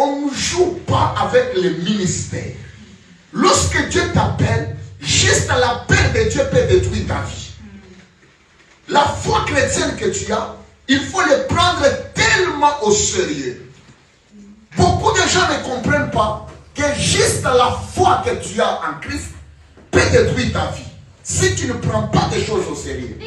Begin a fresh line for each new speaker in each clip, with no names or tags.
on ne joue pas avec les ministères. Lorsque Dieu t'appelle, juste l'appel de Dieu peut détruire ta vie. La foi chrétienne que tu as, il faut le prendre tellement au sérieux. Beaucoup de gens ne comprennent pas que juste la foi que tu as en Christ peut détruire ta vie. Si tu ne prends pas des choses au sérieux.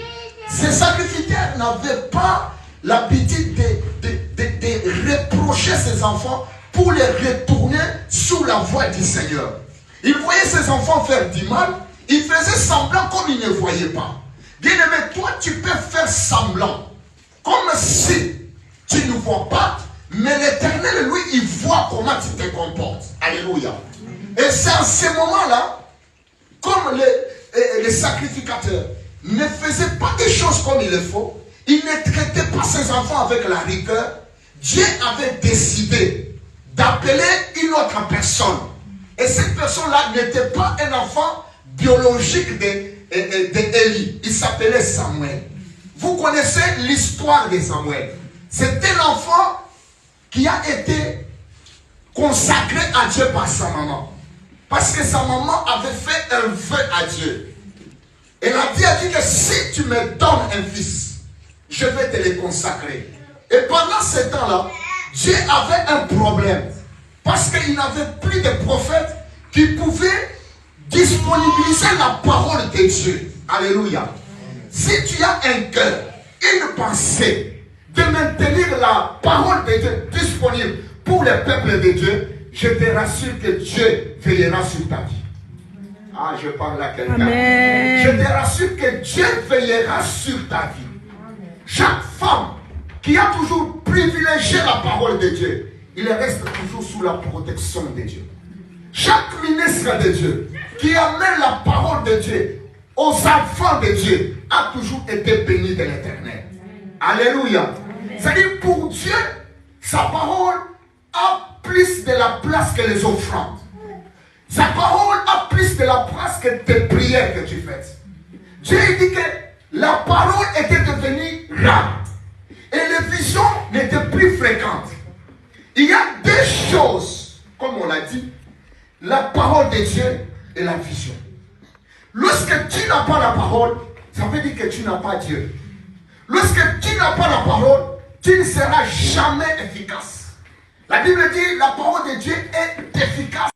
Ces sacrificateurs n'avaient pas l'habitude de reprocher ses enfants pour les retourner sous la voie du Seigneur. Ils voyaient ses enfants faire du mal, ils faisaient semblant comme ils ne voyaient pas. Bien-aimé, toi tu peux faire semblant, comme si tu ne vois pas, mais l'Éternel, lui, il voit comment tu te comportes. Alléluia. Et c'est à ce moment-là, comme les sacrificateurs ne faisaient pas des choses comme il le faut, ils ne traitaient pas ses enfants avec la rigueur, Dieu avait décidé d'appeler une autre personne. Et cette personne-là n'était pas un enfant biologique d'Élie. Il s'appelait Samuel. Vous connaissez l'histoire de Samuel. C'était l'enfant qui a été consacré à Dieu par sa maman. Parce que sa maman avait fait un vœu à Dieu. Elle a dit que si tu me donnes un fils, je vais te le consacrer. Et pendant ce temps-là, Dieu avait un problème. Parce qu'il n'avait plus de prophètes qui pouvaient disponibiliser la parole de Dieu. Alléluia. Si tu as un cœur, une pensée de maintenir la parole de Dieu disponible pour le peuple de Dieu, je te rassure que Dieu veillera sur ta vie. Ah, je parle à quelqu'un. Je te rassure que Dieu veillera sur ta vie. Chaque femme qui a toujours privilégié la parole de Dieu, il reste toujours sous la protection de Dieu. Chaque ministre de Dieu qui amène la parole de Dieu aux enfants de Dieu a toujours été béni de l'Éternel. Alléluia. C'est-à-dire pour Dieu, sa parole a plus de la place que les offrandes. Sa parole a plus de la place que tes prières que tu fais. Dieu dit que la parole était devenue rare. Et les visions n'étaient plus fréquentes. Il y a deux choses, comme on l'a dit, la parole de Dieu et la vision. Lorsque tu n'as pas la parole, ça veut dire que tu n'as pas Dieu. Lorsque tu n'as pas la parole, tu ne seras jamais efficace. La Bible dit la parole de Dieu est efficace.